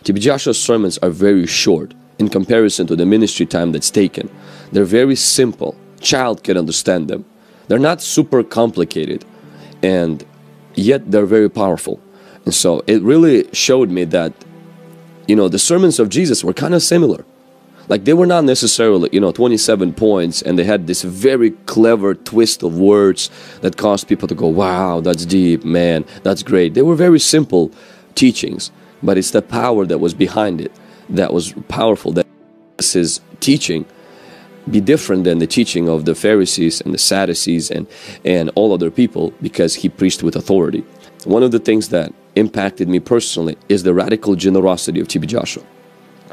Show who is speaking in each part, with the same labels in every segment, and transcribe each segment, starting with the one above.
Speaker 1: T.B Joshua's sermons are very short in comparison to the ministry time that's taken. They're very simple. Child can understand them. They're not super complicated, and yet they're very powerful. And so it really showed me that, you know, the sermons of Jesus were kind of similar. Like, they were not necessarily, you know, 27 points, and they had this very clever twist of words that caused people to go, wow, that's deep, man, that's great. They were very simple teachings, but it's the power that was behind it that was powerful. That his teaching be different than the teaching of the Pharisees and the Sadducees and all other people, because he preached with authority. One of the things that impacted me personally is the radical generosity of T.B Joshua.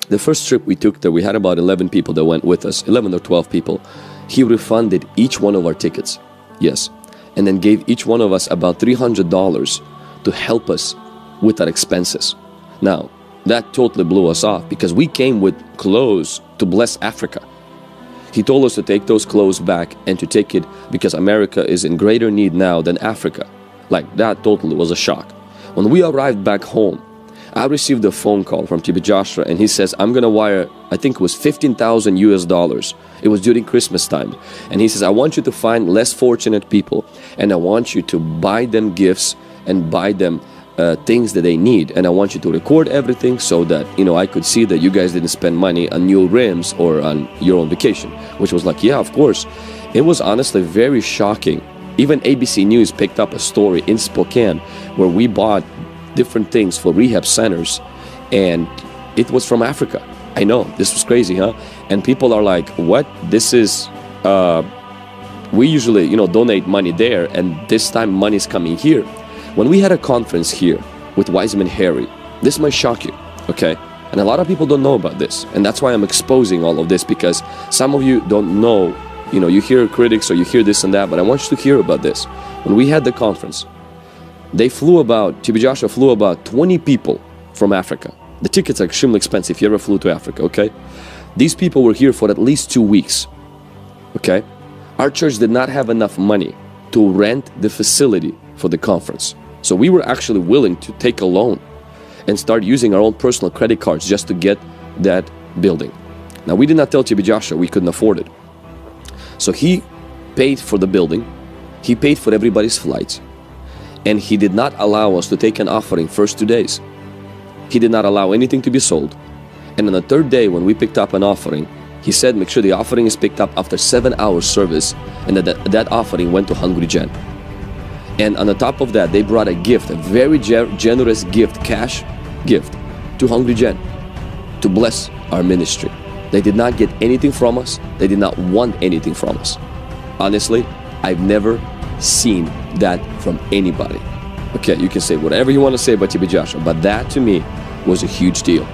Speaker 1: The first trip we took there, we had about 11 people that went with us, 11 or 12 people. He refunded each one of our tickets, yes, and then gave each one of us about $300 to help us with our expenses. Now, that totally blew us off, because we came with clothes to bless Africa. He told us to take those clothes back and to take it because America is in greater need now than Africa. Like, that totally was a shock. When we arrived back home, I received a phone call from T.B Joshua, and he says, I'm gonna wire, I think it was 15,000 US dollars. It was during Christmas time. And he says, I want you to find less fortunate people, and I want you to buy them gifts and buy them things that they need. And I want you to record everything so that, you know, I could see that you guys didn't spend money on new rims or on your own vacation. Which was like, yeah, of course. It was honestly very shocking. Even ABC News picked up a story in Spokane where we bought different things for rehab centers, and it was from Africa. I know, this was crazy, huh? And people are like, what? This is, we usually, you know, donate money there, and this time money's coming here. When we had a conference here with Wiseman Harry, this might shock you, okay? And a lot of people don't know about this, and that's why I'm exposing all of this, because some of you don't know, you know, you hear critics or you hear this and that, but I want you to hear about this. When we had the conference, they flew about, T.B Joshua flew about 20 people from Africa. The tickets are extremely expensive if you ever flew to Africa, okay? These people were here for at least 2 weeks, okay? Our church did not have enough money to rent the facility for the conference. So we were actually willing to take a loan and start using our own personal credit cards just to get that building. Now, we did not tell T.B Joshua we couldn't afford it. So he paid for the building, he paid for everybody's flights, and he did not allow us to take an offering first 2 days. He did not allow anything to be sold. And on the third day, when we picked up an offering, he said, make sure the offering is picked up after 7 hours service, and that offering went to Hungry Gen. And on the top of that, they brought a gift, a very generous gift, cash gift, to Hungry Gen to bless our ministry. They did not get anything from us. They did not want anything from us. Honestly, I've never seen that from anybody. Okay, you can say whatever you want to say about T.B Joshua, but that to me was a huge deal.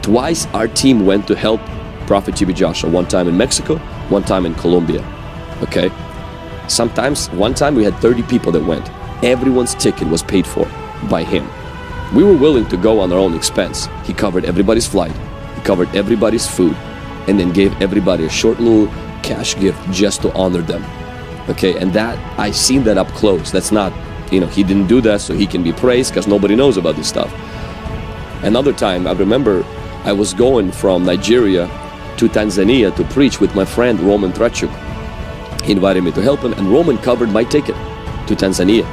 Speaker 1: Twice our team went to help Prophet T.B Joshua, one time in Mexico, one time in Colombia. Okay, sometimes, one time we had 30 people that went. Everyone's ticket was paid for by him. We were willing to go on our own expense. He covered everybody's flight, he covered everybody's food, and then gave everybody a short little cash gift just to honor them. Okay, and that, I seen that up close. That's not, you know, he didn't do that so he can be praised, because nobody knows about this stuff. Another time, I remember I was going from Nigeria to Tanzania to preach with my friend Roman Trachuk. He invited me to help him, and Roman covered my ticket to Tanzania.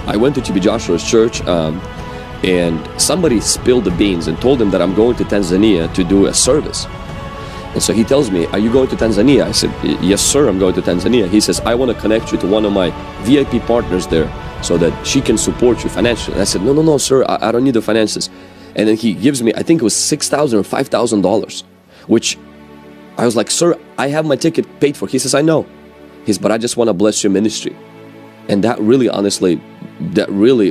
Speaker 1: I went to T.B Joshua's church, and somebody spilled the beans and told him that I'm going to Tanzania to do a service. And so he tells me, are you going to Tanzania? I said, yes sir, I'm going to Tanzania. He says, I want to connect you to one of my VIP partners there so that she can support you financially. And I said, no sir, I don't need the finances. And then he gives me, I think it was $6,000 or $5,000, which I was like, sir, I have my ticket paid for. He says, I know. He says, but I just want to bless your ministry. And that really, honestly,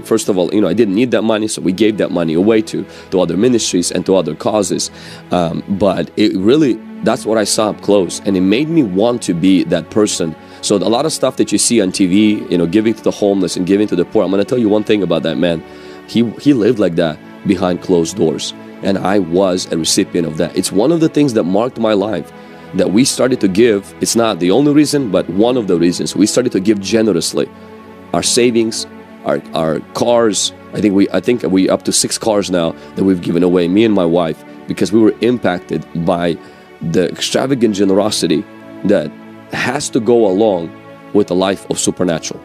Speaker 1: first of all, you know, I didn't need that money, so we gave that money away to other ministries and to other causes. But it really, that's what I saw up close, and it made me want to be that person. So a lot of stuff that you see on TV, you know, giving to the homeless and giving to the poor, I'm going to tell you one thing about that man. He lived like that behind closed doors, and I was a recipient of that. It's one of the things that marked my life, that we started to give. It's not the only reason, but one of the reasons. We started to give generously. Our savings, our cars, I think we up to 6 cars now that we've given away, me and my wife, because we were impacted by the extravagant generosity that has to go along with a life of supernatural.